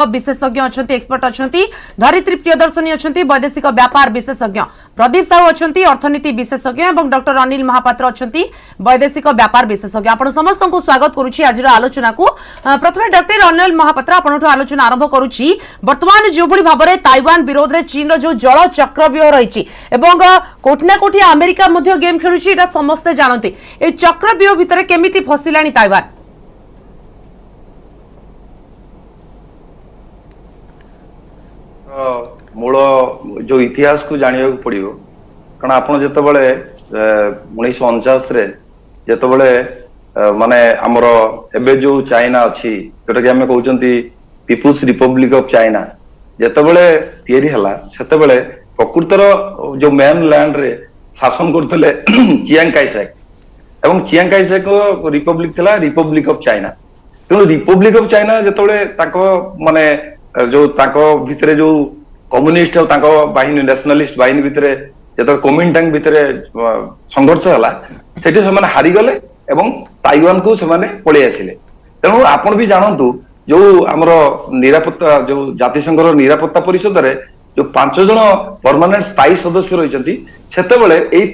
विशेषज्ञ अच्छा एक्सपर्ट अच्छा धरित्री प्रियदर्शनी अच्छा वैदेशिक व्यापार विशेषज्ञ प्रदीप साहू अच्छा अर्थनीति विशेषज्ञ और डॉक्टर अनिल महापात्र अच्छा वैदेशिक व्यापार विशेषज्ञ आपण समस्त को स्वागत करुच्ची आज आलोचना को प्रथम डॉक्टर अनिल महापात्र आपन आलोचना आरंभ करुच्ची वर्तमान जो भाव में ताइवान विरोध में चीन जो जल चक्रव्यूह रही कोठिना कोठी अमेरिका गेम खेलुची समस्ते जानते ए चक्रव्यूह भितर केमिति फसिला ताइवान मूल जो इतिहास को जानिया पड़ो कारण आप जो 1949 जिते माने आमर एबे जो चाइना अच्छी जोटा कि आम कहते पीपुल्स रिपब्लिक ऑफ चाइना जिते तैयारी है से प्रकृतर जो मेन लैंड रे शासन करते चियांग काइसेक एवं चियांग काइसेक रिपब्लिक थिला रिपब्लिक ऑफ चाइना तेणु रिपब्लिक ऑफ चाइना जो माने जो भितर जो कम्युनिस्ट बाहिनी नेशनलिस्ट बाहिनी भितर जो कोमिंटांग भितर संघर्ष है हारीगले एवं ताइवान को पलि आसिले तेणु आपण भी जानतु जो आमर निरापत्ता जो जातिसंघर निरापत्ता परिषद रे जो 5 जन परमानेंट स्थायी सदस्य रही से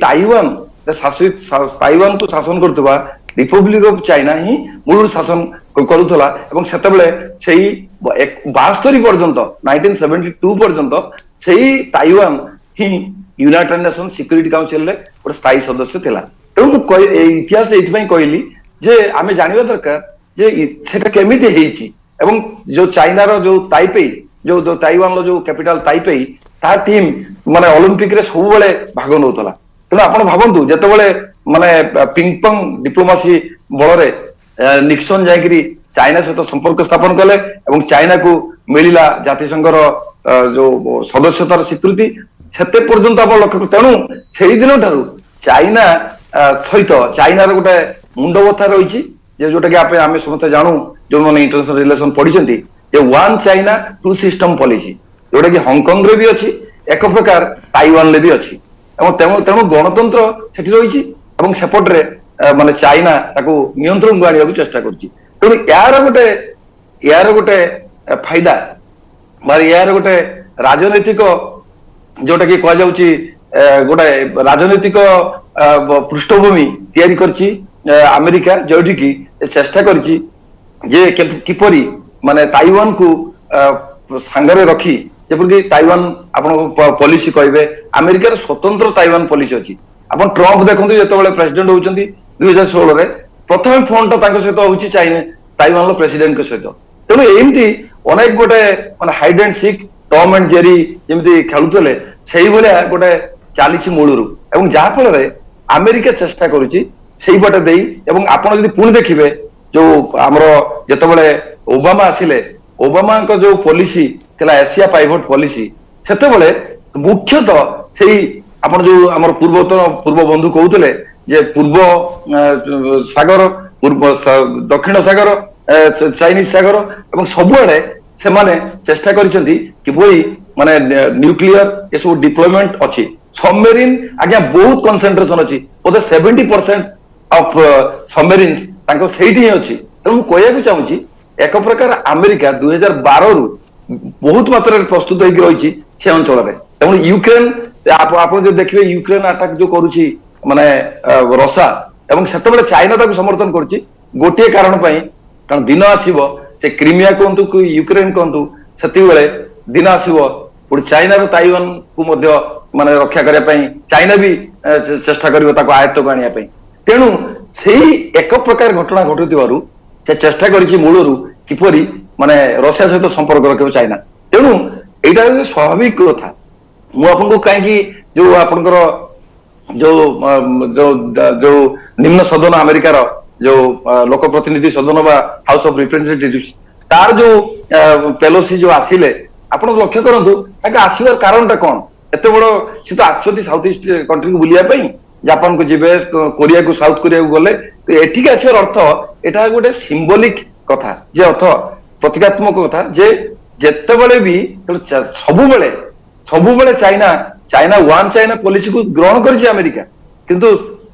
ताइवान शासित ताइवान को शासन करथबा रिपब्लिक ऑफ चाइना ही मूल शासन करुला से 72 पर्यंत 1972 पर्यंत से ताइवान ही यूनाइटेड नेशन सिक्यूरिटी काउंसिल रे गोटे स्थायी सदस्य थिला तेणु इतिहास ये कहली जे आमे जानिबा दरकार जे सेटा केमिति हेइची एवं जो चाइना रो जो ताइपेई जो ताइवान रो जो कैपिटल ताइपेई ता टीम माने ओलंपिक रे सब बेले भाग नउतला तेणु आपण भाबंतु जेतेबेले माने पिंग पोंग डिप्लोमेसी बल रे निक्सन जायकरी चाइना सहित संपर्क स्थापन कले एवं चाइना को मिलिला जातिसंघर जो सदस्यतार स्वीकृति सेते पर्यंत आप लक्ष्य तेणु से दिन ठारू चाइना सहित चाइनार गोटे मुंड बथा रही जोटा कि आम समस्त जानू जो मैंने इंटरनेशनल रिलेशन पढ़ी one China two system policy जोटा कि हांगकांग रे भी अच्छी एक प्रकार ताइवान रे भी अच्छी तेणु गणतंत्र सेठी रही सेपटे माने चाइना नियंत्रण को आने चेष्टा करुच्ची तेणु यार गोटे फायदा यार गोटे राजनैतिक जोटा कि कह जाउची गोटे राजनैतिक पृष्ठभूमि तैयारी करची अमेरिका जोठी की चेष्टा करची जे किपरि माने ताइवान को सांगरे रखी जेपरि ताइवान आपण पॉलिसी कहबे अमेरिका रो स्वतंत्र ताइवान पॉलिसी अछि आपण ट्रम्प देखंतु जेतेबेले प्रेसिडेंट होउचंदी 2016 रे प्रथम फोन टा तांको सहित होउची चाइना ताइवान रो प्रेसिडेंट के सहित तेणु एमती अनेक गोटे माने hide and seek Tom and Jerry जेमती खेलुतले सेही भलिया गोटे चालीची मूलरू एवं जहा फल रे अमेरिका चेष्टा करूची सेही बाटे देई एवं आपण यदि पुणी देखिबे जो हमरो जेतेबेले ओबामा आसिले ओबामा को जो पॉलिसी थिला एशिया पाइवट पॉलिसी सेतेबेले मुख्यतः सेही आपण जो हमर पूर्व बंधु कहउतले जे पूर्व सागर पूर्व दक्षिण सागर चाइनीज सागर एवं सबुआडे से माने चेष्टा करिसेंती कि बोई माने न्यूक्लियर ये सब डिप्लॉयमेंट अच्छी सबमेरीन आज्ञा बहुत कंसंट्रेशन अच्छी बोधे 70% ऑफ सबमेरीन्स तांको सेठी ही अच्छी तेणु कहया को चाहूची एक प्रकार अमेरिका 2012 रु बहुत मात्रा प्रस्तुत होगी रही से अंचल में तेणु यूक्रेन आप जो देखिए यूक्रेन अटैक जो करुच्ची माने रसा एवं से चाइना ताको समर्थन करुच्ची गोटे कारण कारण दिन आसीबो से क्रीमिया कहतु कि यूक्रेन कहतु से दिन आसीबो पुणी चाइना रो ताइवान को मध्य माने रक्षा करने चाइना भी चेष्टा करिवो ताको आयत्त को आनिया तेणु सेही एक प्रकार घटना घटुथिबारु से चेष्टा करिछि मूलरू किपरि माने रशिया सहित संपर्क रखिबो चाइना तेणु एटा स्वाभाविक कथा मु आपनको काहेकि जो आपनकर जो जो जो निम्न सदन अमेरिका रो जो लोक प्रतिनिधि सदन बा हाउस ऑफ रिप्रेजेंटेटिव्स तार जो पेलोसी जो आसिले आपण लक्ष्य करंतु ताके आसीबार कारणटा कोन एते बड़ से तो आछथि साउथ ईस्ट कंट्री को बुलिया पई जापान को जिबे कोरिया को साउथ कोरिया को गले तो एठिक आसीबार अर्थ एटा गोटे सिंबलिक कथा जे अर्थ प्रतीकात्मक कथा जे जेतेबेले भी सबुबेले चाइना वन चाइना पॉलिसी को ग्रहण करिछि अमेरिका किंतु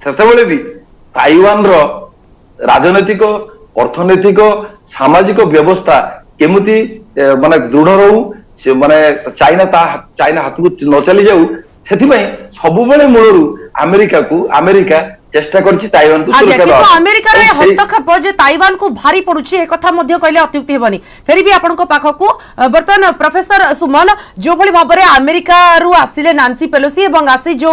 सेतेबेले भी ताइवान रो राजनैतिक अर्थनैतिक सामाजिक व्यवस्था केमुती ମାନେ ଦୃଢ ରହୁ, ସେ ମାନେ ଚାଇନା ହାତକୁ ନ ଚାଲି ଯାଉ, ସେଥିପାଇଁ ସବୁବେଳେ ମୂଳରୁ ଆମେରିକା ଚେଷ୍ଟା କରିଛି ତାଇୱାନକୁ ସୁରକ୍ଷା କିନ୍ତୁ ଦେବା। ଆମେରିକାର ଏବଂ ସେଇ- ହସ୍ତକ୍ଷେପ ଯେ ତାଇୱାନ को भारी पड़ुछि ए कथा मध्य कहले अत्युक्ति हेबनी। फेरी भी आपन को पाखकू बर्तमान प्रोफेसर सुमन जो भली भाबरे अमेरिका रु आसिले नांसी पेलोसी एवं आसी जो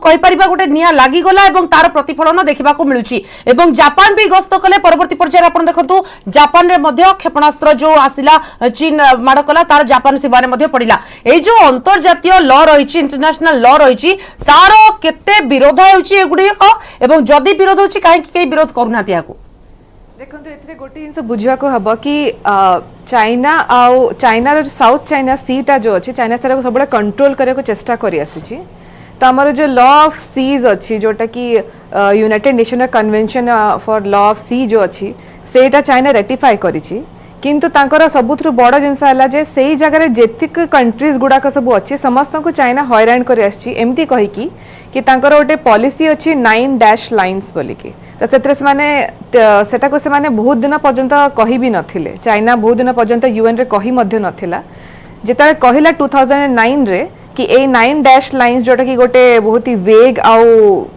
कहि परिबा गोटे निया लागी गला एवं तार प्रतिफलन देखिबा को मिलुछि एवं जापान भी गस्त कले। परवर्ती पर्याय आपन देखंतु जापान रे मध्य क्षेपणास्त्र जो आसिला चीन माड कला तार जापान सीमारे मध्य पड़िला। ए जो अंतर्जातीय लॉ रहिछि, इंटरनेशनल लॉ रहिछि, तार केते विरोध हेउछि एगुडी एवं जदि विरोध होछि काहे कि विरोध करूनाती याकू। देखो एथिरे गोटे जिनस बुझवा को हबो कि चाइना जो साउथ चाइना सीटा जो अच्छी चाइना सेटा को सब कंट्रोल करने को चेष्टा करी आसी। तो आमर जो लॉ ऑफ सीज अच्छी जोटा कि United Nation convention for law of sea जो अच्छी सेटा चाइना रेटिफाई करिछि। किंतु तांकर सबुथु बड़ जिनस हला जे सेही जगह जेतिक कंट्रीज गुडाक सब अच्छी समस्त को चाइना हैरान करी आसी एमती कहि कि तांकर गोटे पॉलिसी अच्छी 9 डैश लाइन्स बोलिकी। तो सेटा को से माने बहुत दिन पर्यंत कहि भी नथिले। चाइना बहुत दिन पर्यंत यूएन रे कहि मध्य नथिला। जेता कहिला 2009 रे कि ए 9 डैश लाइन्स जोटा कि गोटे बहुत ही वेग आउ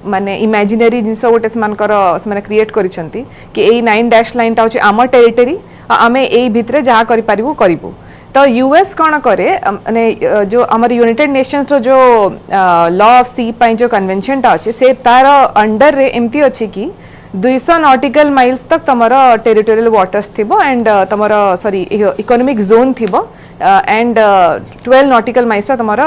माने इमेजिनरी जिनस गोटे से क्रिएट करिसंती कि ए 9 डैश लाइन ता होची आम टेरिटरी आमे ए भितरे जहा करि पारिबो करिबो। तो यूएस कौन करे माने जो हमारे यूनाइटेड नेशंस जो लॉ ऑफ सी पाई जो कन्वेंशन टा अच्छे से तार अंडर रे एमती अच्छी कि 200 नॉटिकल माइल्स तक तमर टेरिटोरियल वाटर्स थिबो एंड तमर सॉरी इकोनॉमिक जोन थिबो एंड 12 नॉटिकल माइल्स तमर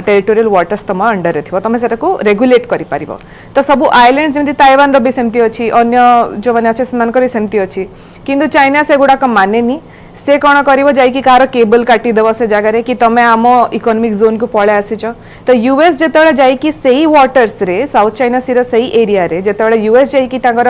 टेरिटोरियल वाटर्स तम अंडर रे थिबो। तमे सेटा को रेगुलेट करि पारिबो। तो सब आइलैंड जेमति ताइवान रो भी सेमती अछि, अन्य जो माने अछि समान करी सेमती अछि। किंतु चाइना से गुडा का मानेनी से कौन करिवो जाइकी कार केबल काटी देव से जगह रे कि तमे आम इकोनॉमिक जोन को पळे आसीच। तो यूएस जेतळे जाइकी सेही वाटर्स रे साउथ चाइना सी रो सेही एरिया रे जेतळे यूएस जाइकी तांगर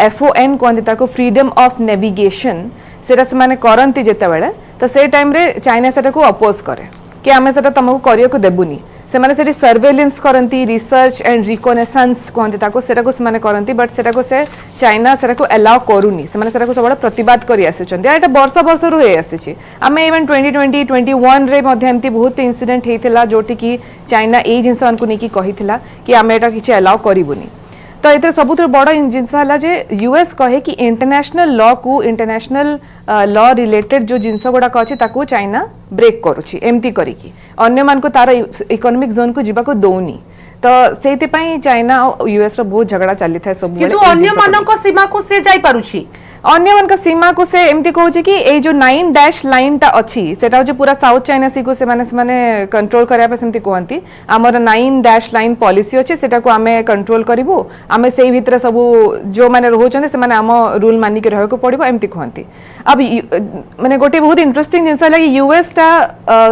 एफओएन कोंती ताको फ्रीडम ऑफ नेविगेशन सेरा से माने करंती जेतळे तो से टाइम रे चाइना सेटा को अपोज करे कि आमे सेटा तमको करियो को देबुनी। से माने सेठी सर्वेलेंस करंती, रिसर्च एंड रिकनेसांस कोंती ताको सेटा को से माने करंती। बट सेटा को से चाइना सेटा को अलाउ करूनी। से माने सेटा को सबले प्रतिवाद करी आसीचंदी। एटा वर्ष रु हे आसीची। आमे इवन 2020 21 रे मध्ये एमती बहुत इंसिडेंट हेतिला जोटी कि चाइना ए जिंस अनकु नेकी कहिथिला कि आमे एटा किछि अलाउ करिबुनी। तो एते सबुतर बड़ जिनस हला जे यूएस कहे कि इंटरनेशनल लॉ को इंटरनेशनल लॉ रिलेटेड जो जिनस गुडाक अछि ताको चाइना ब्रेक करूछि एमती करिकी अन्य मान को तार इकोनॉमिक जोन को जीवा को दौनी। तो सेति पई चाइना और यूएस रो बहुत झगड़ा चली थाए सब। किंतु अन्य मानक सीमा को से जाई पारुछि। अन्य मान का सीमा को से एमती कहूछि कि ए जो 9 डैश लाइन ता अछि सेटा हो पूरा साउथ चाइना सी को से माने कंट्रोल करिया पे सेमती कहंती हमर 9 डैश लाइन पॉलिसी अछि सेटा को हमें कंट्रोल करिवो। हमें सेही भितर सब जो माने रहउछन से माने हम रूल मानि के रहय को पड़िबो एमती कहंती। अब माने गोटे बहुत इंटरेस्टिंग जिंस लागी यूएस ता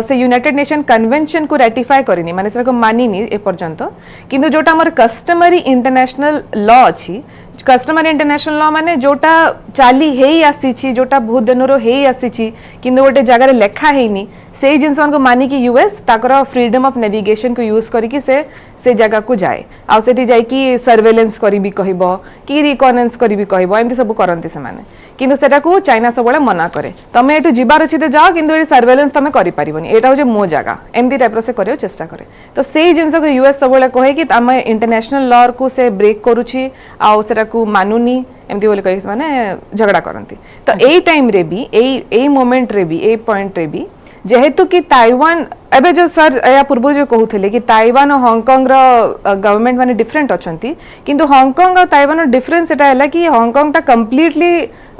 से यूनाइटेड नेशन कन्वेंशन को रेटिफाई करिनी माने सेटा को मानिनी ए पर्यंत। किंतु जोटा हमर कस्टमरी इंटरनेशनल लॉ अछि कस्टमरी इंटरनेशनल लॉ माने जोटा चाली हेई आसीची जोटा बहुत दिनरो हेई आसीची किंतु गोटे जगह लेखा हेनी से जिनस को मानी कि US Takar freedom of navigation को यूज करिकी से जगह को जाए आ सेठी जाई कि सर्वेलेंस करी भी कहबो कि रिकनेंस करी भी कहबो एमती सब करंती से माने। किंतु सेटा को चाइना सब बळे मना करे तमे एटु जिबार अछि त जाओ किंतु ए सर्वेलेंस तमे करि परिबोनी एटा हो जे मो जगह एमती टाइप रो से करियो चेष्टा करे। तो सेही जिनस को यूएस सब बळे कहे कि तमे इंटरनेशनल लॉ को से ब्रेक करूछि आ सेटा को मानुनी एमती बोले कहि माने झगड़ा करंती। तो एई टाइम रे भी एई मोमेंट रे भी एई पॉइंट रे भी जेहेतु कि ताइवान एबे जो सर या पूर्व जो कहूले कि ताइवान और हांगकांग रो गवर्नमेंट माने डिफरेंट अछंती किंतु हांगकांग और ताइवान रो डिफरेंस एटा हला कि हांगकांग ता कंप्लीटली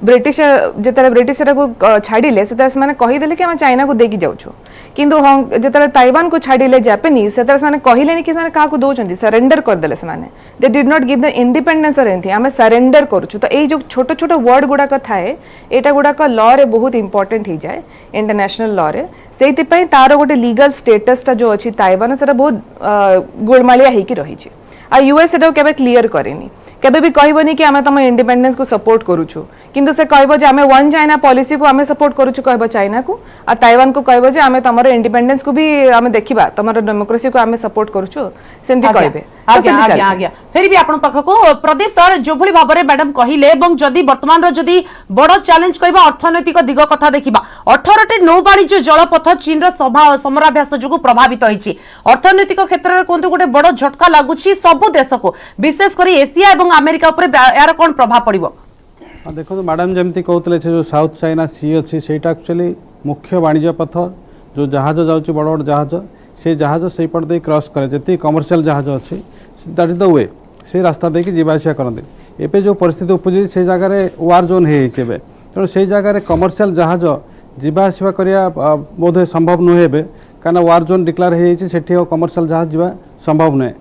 ब्रिटिश जेतरे ब्रिटिश को छाड़िले से माने कहि देले कि हम चाइना को देकी जाउछु किंतु जेतरे ताइवान को छाड़िले जापानीज से माने कहिलेनी कि माने का को दोचंती सरेंडर कर देले से माने they did not give the independence और एंथि हमें सरेंडर करूछु। तो ए जो छोटो छोटो वर्ड गुडा का थाए एटा गुडा का लॉ रे बहुत इंपोर्टेंट ही जाए इंटरनेशनल लॉ रे सेति पई तारो गोटे लीगल स्टेटस ता जो अछि ताइवान सेटा बहुत गोलमालिया हेकी रही छै आ यूएस सेटा केबे क्लियर करेनी केबे भी कहबनी कि आमे तम इंडिपेंडेंस को सपोर्ट करूछु किंतु से कहबो जे आमे वन चाइना पॉलिसी को आमे सपोर्ट करूछु कहबो चाइना को आ ताइवान को कहबो जे आमे तमरो इंडिपेंडेंस को भी आमे देखिबा तमरो डेमोक्रेसी को आमे सपोर्ट करूछु सेंती कहबे। आज्ञा आज्ञा आज्ञा फिर भी आपण पाखको प्रदीप सर जो भली भाव में मैडम कहले एवं जदि वर्तमान रो जदि बड़ चैलेंज कहबा अर्थनैतिक दिग कथा देखिबा 18 नौ वाणिज्य जलपथ चीन रो समराभ्यास जो प्रभावित होईची अर्थनैतिक क्षेत्र में कोंतु गोटे बड़ झटका लागुची सब देश को विशेष करी एशिया एवं अमेरिका ऊपर यार कोन प्रभाव पड़िबो देखो मैडम जमती कहते जो साउथ चाइना सी अच्छी से एक्चुअली मुख्य वाणिज्य पथ जो जहाज जाऊँगी बड़ बड़ जहाज से जहाज से पट दे क्रॉस करे जी कमर्शियल जहाज अच्छी दैट इज द वे से रास्ता देकी जीवाशिया करते एवं जो परिस्थिति उपजी से जगार वार जोन हो तेणु से जगार कमर्शियल जहाज जीवाशिया करिया बोधे संभव नुहे कहीं वार जोन डिक्लेयर हो कमर्शियल जहाज जावा संभव नुहे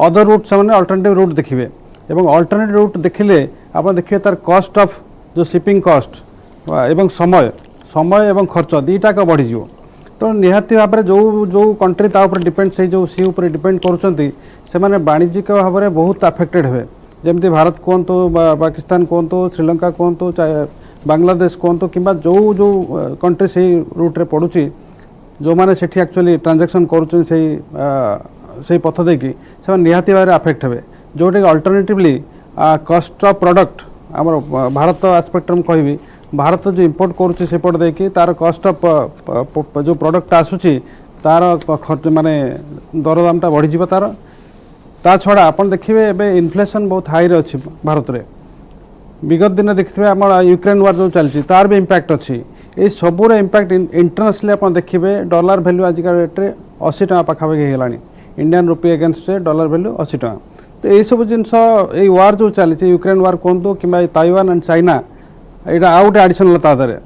अदर रूट से अल्टरनेटिव रूट देखिए एवं अल्टरनेटिव रूट देखिले आप देखिए तार कॉस्ट ऑफ जो शिपिंग कॉस्ट एवं समय समय एवं खर्च दीटा का बढ़ीज तो निहाती भाव में जो जो कंट्री डिपेंड से जो सी उपर डिपेंड कर वाणिज्यिक भाव में बहुत अफेक्टेड हुए जमती भारत कहतु पाकिस्तान कहतु श्रीलंका कहतु बांग्लादेश कहतु कि जो जो कंट्री से रूट्रे पड़ुची जो मैंने से एक्चुअली ट्रांजैक्शन कर पथ देकी से निहाती भाव में अफेक्ट हुए जोटा अल्टरनेटिवली कस्ट ऑफ प्रोडक्ट आम भारत आस्पेक्ट में कहि भारत जो इंपोर्ट करुच्ची सेपट देखिए तार कस्ट ऑफ जो प्रोडक्ट आसूची तार खर्च माने दरदामटा बढ़ीज तार ता छड़ा आप देखिए एवं इनफ्लेशन बहुत हाई रे अच्छी भारत में विगत दिन देखिए आम यूक्रेन वार जो चलती तार भी इम्पैक्ट अच्छी ये सबूर इम्पैक्ट इंटरनेशनली आप देखिए डॉलर वैल्यू आजिका रेट्रे 80 टका पाखापाखि होगा Indian rupee against dollar value 80 टका तो यही सब जिनस ये वार जो चली यूक्रेन वार कहतु कि ताइवान एंड चाइना यहाँ आउ गए आडिशनाल तादे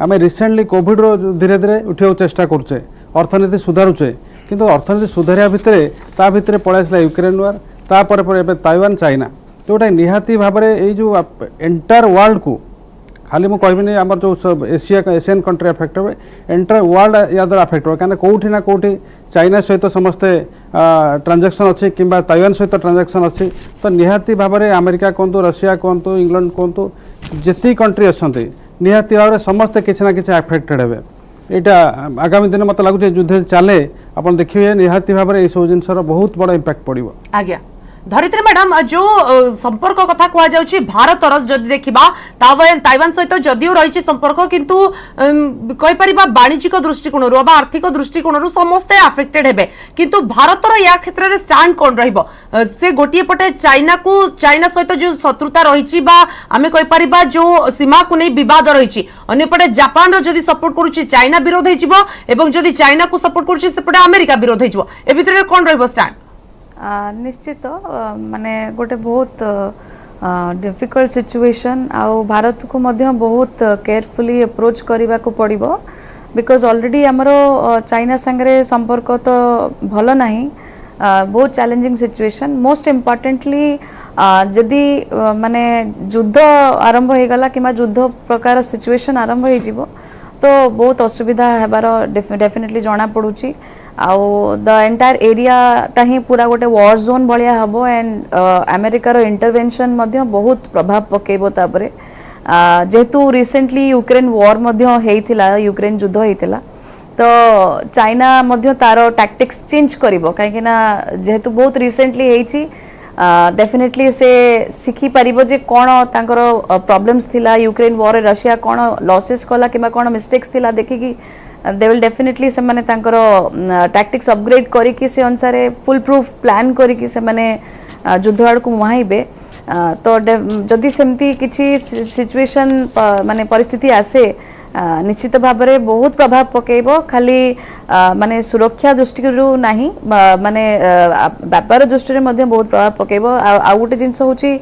आम रिसेंटली कोविड रो धीरे धीरे उठा चेष्टा करुचे अर्थनीति सुधारुचे किंतु अर्थनीति सुधारिया भितर पलि आसला यूक्रेन वार तापर ताइवान चाइना जोटा निहाती भाव में ये जो एंटायर वर्ल्ड को खाली मुझे कहबिनी आम जो एशियन कंट्री अफेक्ट हुए एंटायर वर्ल्ड या द्वारा अफेक्ट हुए कहीं कौटी ना कौटी चाइना सहित समस्ते ट्रांजैक्शन अच्छी कि ताइवान सहित ट्रांजैक्शन अच्छी तो निहाती भाव में अमेरिका कहतु रशिया कहतु इंग्लैंड कहतु जिते कंट्री अच्छा निहाती भाव में समस्ते किसी ना कि अफेक्टेड हे यहाँ आगामी दिन मत लगुच युद्ध चले आप देखिए निहाती भाव में सब जिनसर बहुत बड़ा इम्पैक्ट पड़ो आज्ञा धरित्री मैडम जो संपर्क कथा कह जाउछि भारतर जदि देखिबा ताइवान सहित जदियो रही संपर्क किंतु कहि परिबा वाणिज्यिक दृष्टिकोण रु बा आर्थिक दृष्टिकोण रु समस्ते अफेक्टेड हेबे किंतु भारतर या क्षेत्र रे स्टैंड कोन रहइबो से गोटिए पटे चाइना सहित जो शत्रुता रही बा आमे कहि परिबा जो सीमा को नहीं विवाद रही अन्य पटे जापान रो जदि सपोर्ट करूछि चाइना विरोध होइजिबो एवं जदि चाइना को सपोर्ट करूछि से पटे अमेरिका विरोध होइजिबो ए भितर कोन रहइबो स्टैंड निश्चित माने गोटे बहुत डिफिकल्ट सिचुएशन आउ भारत को मध्य बहुत केयरफुली अप्रोच करने को पड़ो बिकॉज ऑलरेडी आमर चाइना संगे संपर्क तो भल नहीं बहुत चैलेंजिंग सिचुएशन मोस्ट इम्पोर्टेंटली जदि माने युद्ध आरंभ हो गला कि युद्ध प्रकार सिचुएशन आरंभ हो तो बहुत असुविधा हेबार डेफिनेटली जना पड़ुची आउ द एंटायर एरिया टा ही पूरा गोटे वॉर जोन भाया हम एंड अमेरिकार इंटरवेंशन मध्य बहुत प्रभाव पकेबो तापरे जेहेतु रिसेंटली यूक्रेन वॉर मध्य हेइथिला यूक्रेन युद्ध हेइथिला तो चाइना मध्य तार टैक्टिक्स चेंज करिवो काहे ना जेहेतु बहुत रिसेंटली हेइची डेफिनेटली से शिखी पारिबो जे कोन तांकर प्रॉब्लम्स थिला यूक्रेन वॉर रशिया कोन लॉसेस कला किबा कोन मिस्टेक्स थिला देखि कि दे विल डेफिनेटली से माने तांकर टैक्टिक्स अपग्रेड करी कि से अनुसार फुल प्रूफ प्लान करी कि से माने युद्ध आड़ को मुहाइबे तो जदि सेमती किछि सिचुएशन माने परिस्थिति आसे निश्चित भाव में बहुत प्रभाव पकेबो खाली माने सुरक्षा दृष्टि रु नाही माने व्यापार दृष्टि मध्ये बहुत प्रभाव पकेबो आ गोटे जिनस होची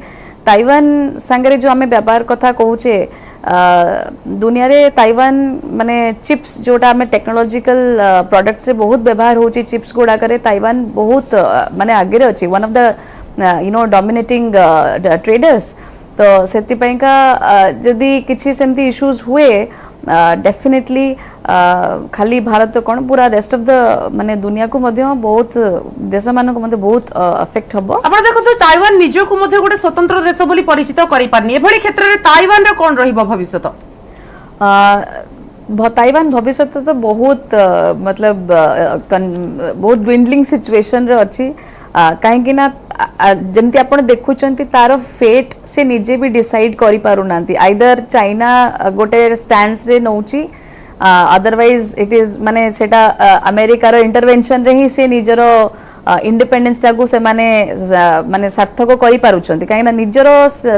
ताइवान संगे जो आमे व्यापार कथा कहूचे दुनिया रे ताइवान माने चिप्स जोटा आमे टेक्नोलॉजिकल प्रोडक्ट्स रे बहुत व्यवहार होची चिप्स गुडा करे ताइवान बहुत माने आगे रे अछि one of the dominating traders तो सेति पई का जदी किछि सेमती इश्यूज हुए डेफिनेटली खाली भारत कौन पूरा रेस्ट ऑफ द माने दुनिया को मध्य बहुत देश मान को मध्य बहुत अफेक्ट हबो आपण देखो ताइवान निजो को मध्य गोटे स्वतंत्र देश बोली परिचित करि पारनी एभली क्षेत्र रे ताइवान रे कोन रहिबो भविष्यत ताइवान भविष्य तो बहुत मतलब बहुत ड्विंडलिंग सिचुएशन रे अछि कहीं ना जमती आपण देखुचंती तार फेट से निजे भी डिसाइड करि पारु नांती आइदर चाइना गोटे स्टैंड्स रे नौची अदरवाइज इट इज माने सेटा अमेरिका रो इंटरवेंशन रे ही से निजर इंडिपेंडेंस टाकू से माने सार्थक करि पारुछंती काहे ना निजर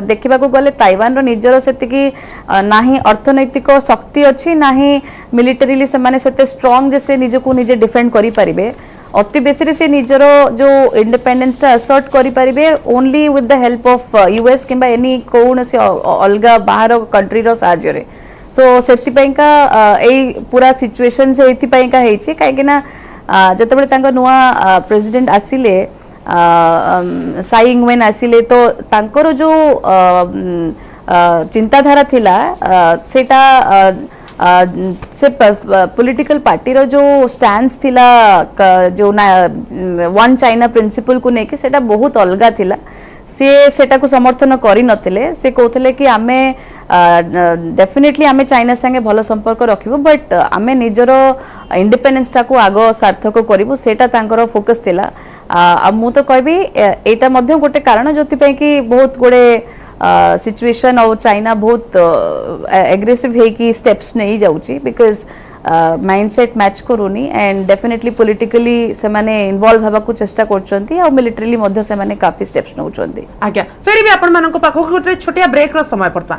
देखिबा को गले ताइवान रो निजर सेतिकी नाही अर्थनैतिक शक्ति अछि नाही मिलिटरीली से माने सेते स्ट्रांग जे से निजको निजे डिफेंड करि परिबे अति बेसी से निजर जो इंडिपेंडेंस टा असर्ट करि परिबे only with the help of US किंबा एनी कोन से अलगा बाहर कंट्री रो साहाय्य रे तो सेति पयका एई पूरा सिचुएशन से एति पयका हेछि काहे कि ना जतबेले तांको नुआ प्रेसिडेंट आसिले साई इंगवेन आसिले तो तांकर जो चिंताधारा थिला सेटा से पॉलिटिकल पार्टी रो जो स्टैंड्स थिला जो वन चाइना प्रिंसिपल को नेकी सेटा बहुत अलगा थिला से सेटा को समर्थन करि नथिले से कहथले कि आमे डेफिनेटली आमे चाइना संगे भलो संपर्क रखिबो बट आमे निजरो इंडिपेंडेंस टा को आगो सार्थक करिवो सेटा तांकर फोकस थिला मु तो कहबी एटा मध्य गोटे कारण जोति पय कि बहुत गोटे सिचुएशन और चाइना बहुत एग्रेसिव है कि स्टेप्स नहीं जाउची बिकॉज माइंडसेट मैच करूनी एंड डेफिनेटली पॉलिटिकली से माने इन्वॉल्व हवा को चेष्टा करछंती और मिलिटरीली मध्य से माने काफी स्टेप्स नउछंती आज्ञा फेरी भी आपण मानको पाखो गोटे छोटिया ब्रेक रो समय पड़ता